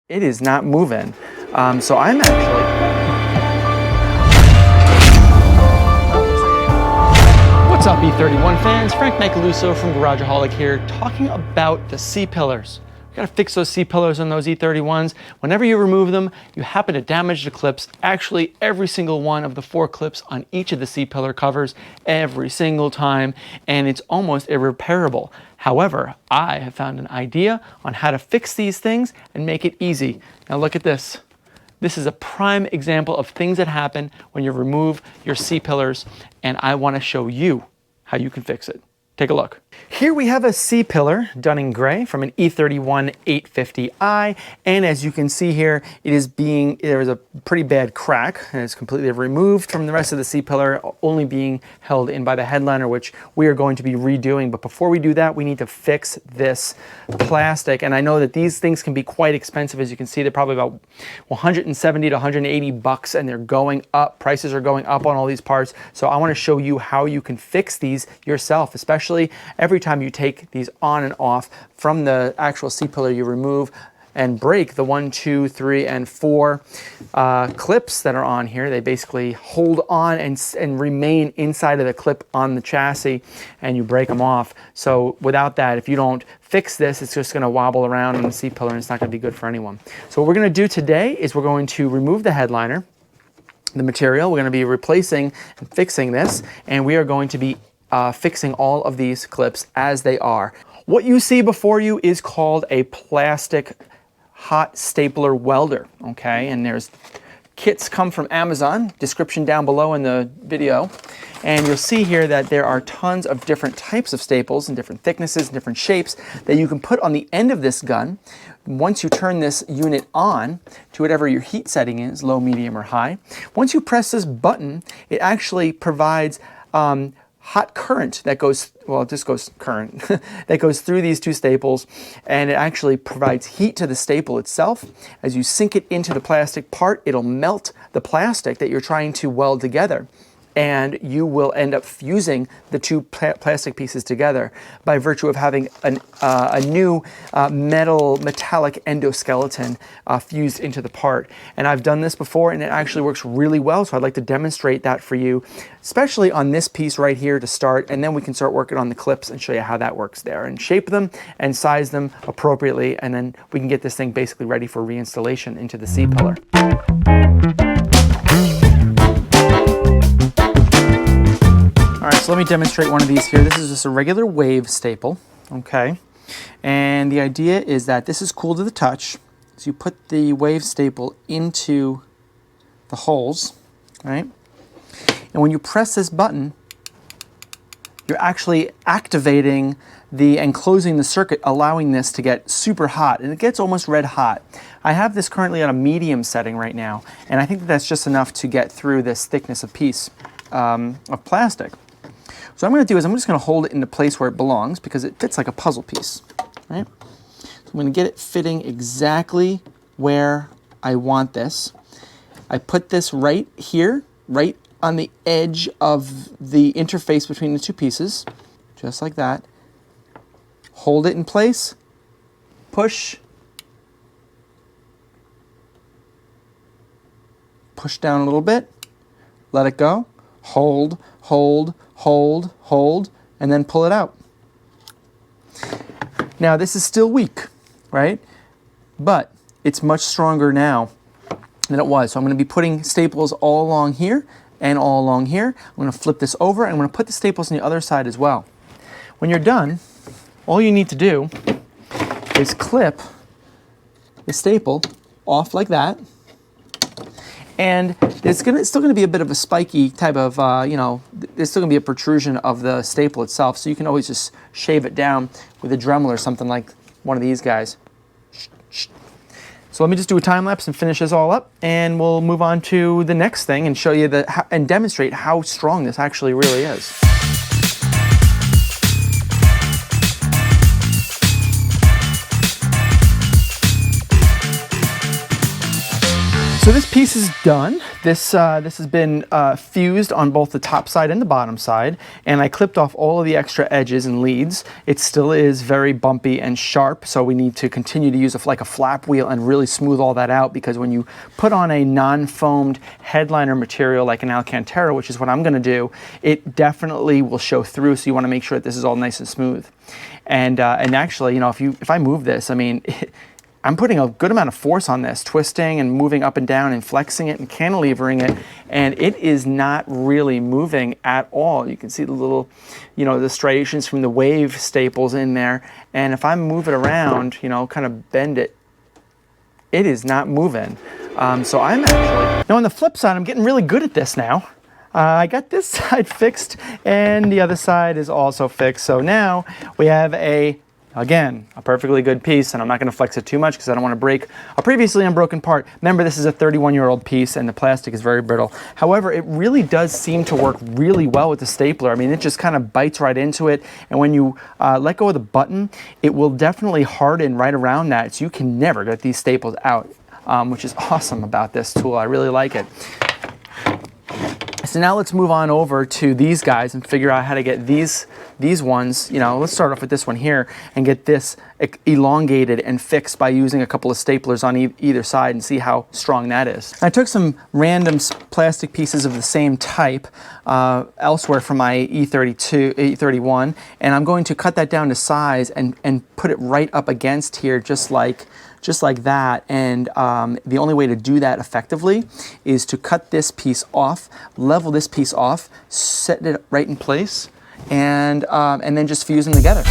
it is not moving. So I'm actually... What's up, E31 fans? Frank Macaluso from Garageaholic here, talking about the C-pillars. We gotta fix those C-pillars on those E31s. Whenever you remove them, you happen to damage the clips. Actually, every single one of the 4 clips on each of the C-pillar covers, every single time, and it's almost irreparable. However, I have found an idea on how to fix these things and make it easy. Now look at this. This is a prime example of things that happen when you remove your C-pillars, and I want to show you how you can fix it. Take a look. Here we have a C-pillar done in gray from an E31 850i, and as you can see here, there is a pretty bad crack, and it's completely removed from the rest of the C-pillar, only being held in by the headliner, which we are going to be redoing. But before we do that, we need to fix this plastic, and I know that these things can be quite expensive. As you can see, they're probably about 170 to 180 bucks, and they're going up. Prices are going up on all these parts, so I want to show you how you can fix these yourself, especially every time you take these on and off from the actual C-pillar. You remove and break the 1, 2, 3, and 4 clips that are on here. They basically hold on and remain inside of the clip on the chassis, and you break them off. So without that, if you don't fix this, it's just going to wobble around on the C-pillar, and it's not going to be good for anyone. So what we're going to do today is we're going to remove the headliner, the material. We're going to be replacing and fixing this, and we are going to be fixing all of these clips as they are. What you see before you is called a plastic hot stapler welder, okay? And there's kits come from Amazon, description down below in the video. And you'll see here that there are tons of different types of staples and different thicknesses and different shapes that you can put on the end of this gun. Once you turn this unit on to whatever your heat setting is, low, medium, or high, once you press this button, it actually provides hot current that goes, well, it just goes current, that goes through these 2 staples, and it actually provides heat to the staple itself. As you sink it into the plastic part, it'll melt the plastic that you're trying to weld together, and you will end up fusing the 2 plastic pieces together by virtue of having a new metallic endoskeleton fused into the part. And I've done this before, and it actually works really well, so I'd like to demonstrate that for you, especially on this piece right here to start, and then we can start working on the clips and show you how that works there, and shape them and size them appropriately, and then we can get this thing basically ready for reinstallation into the C-pillar. Alright, so let me demonstrate one of these here. This is just a regular wave staple, okay? And the idea is that this is cool to the touch. So you put the wave staple into the holes, right? And when you press this button, you're actually activating and closing the circuit, allowing this to get super hot, and it gets almost red hot. I have this currently on a medium setting right now, and I think that's just enough to get through this thickness of piece of plastic. So what I'm going to do is I'm just going to hold it in the place where it belongs because it fits like a puzzle piece, right? So I'm going to get it fitting exactly where I want this. I put this right here, right on the edge of the interface between the 2 pieces, just like that. Hold it in place, push, push down a little bit, let it go, hold, hold, hold, hold, and then pull it out. Now this is still weak, right? But it's much stronger now than it was. So I'm going to be putting staples all along here and all along here. I'm going to flip this over, and I'm going to put the staples on the other side as well. When you're done, all you need to do is clip the staple off like that. And there's still going to be a bit of a spiky type of, there's still going to be a protrusion of the staple itself, so you can always just shave it down with a Dremel or something like one of these guys. So let me just do a time lapse and finish this all up, and we'll move on to the next thing and show you and demonstrate how strong this actually really is. So this piece is done. This has been fused on both the top side and the bottom side, and I clipped off all of the extra edges and leads. It still is very bumpy and sharp, so we need to continue to use like a flap wheel and really smooth all that out, because when you put on a non-foamed headliner material like an Alcantara, which is what I'm gonna do, it definitely will show through, so you wanna make sure that this is all nice and smooth. And actually, you know, if I move this, I mean, I'm putting a good amount of force on this, twisting and moving up and down and flexing it and cantilevering it, and it is not really moving at all. You can see the little, you know, the striations from the wave staples in there, and if I move it around, you know, kind of bend it, it is not moving. So I'm actually, now on the flip side, I'm getting really good at this now. I got this side fixed and the other side is also fixed. So now we have again, a perfectly good piece, and I'm not going to flex it too much because I don't want to break a previously unbroken part. Remember, this is a 31-year-old piece and the plastic is very brittle. However, it really does seem to work really well with the stapler. I mean, it just kind of bites right into it, and when you let go of the button, it will definitely harden right around that, so you can never get these staples out, which is awesome about this tool. I really like it. So now let's move on over to these guys and figure out how to get these ones, you know, let's start off with this one here and get this elongated and fixed by using a couple of staplers on either side and see how strong that is. I took some random plastic pieces of the same type elsewhere from my E31, and I'm going to cut that down to size and put it right up against here just like that, and the only way to do that effectively is to cut this piece off, level this piece off, set it right in place, and then just fuse them together.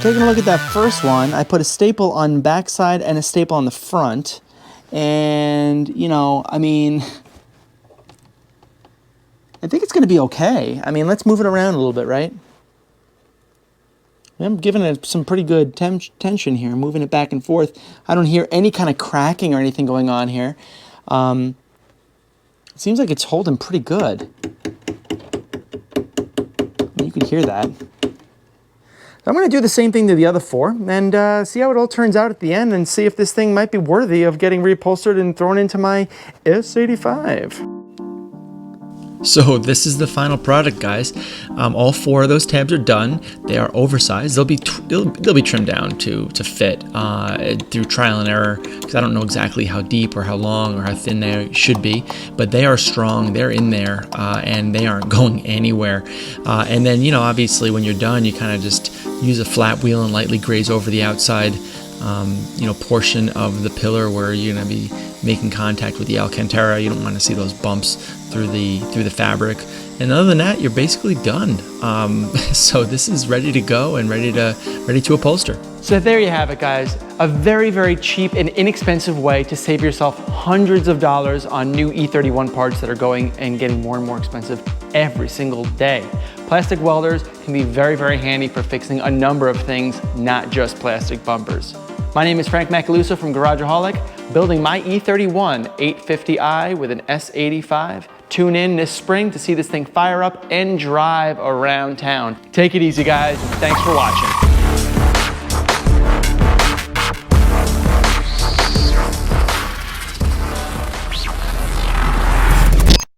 Taking a look at that first one, I put a staple on the back side and a staple on the front, and you know, I mean, I think it's going to be okay. I mean, let's move it around a little bit, right? I'm giving it some pretty good tension here, moving it back and forth. I don't hear any kind of cracking or anything going on here. It seems like it's holding pretty good. You can hear that. I'm going to do the same thing to the other four and see how it all turns out at the end and see if this thing might be worthy of getting reupholstered and thrown into my S85. So this is the final product, guys. All four of those tabs are done. They are oversized. They'll be trimmed down to fit through trial and error, because I don't know exactly how deep or how long or how thin they should be, but they are strong. They're in there and they aren't going anywhere. And then, you know, obviously when you're done, you kind of just use a flat wheel and lightly graze over the outside you know, portion of the pillar where you're going to be making contact with the Alcantara. You don't want to see those bumps through the fabric. And other than that, you're basically done. So this is ready to go and ready to upholster. So there you have it, guys. A very, very cheap and inexpensive way to save yourself hundreds of dollars on new E31 parts that are going and getting more and more expensive every single day. Plastic welders can be very, very handy for fixing a number of things, not just plastic bumpers. My name is Frank Macaluso from Garageaholic, building my E31 850i with an S85. Tune in this spring to see this thing fire up and drive around town. Take it easy, guys. Thanks for watching.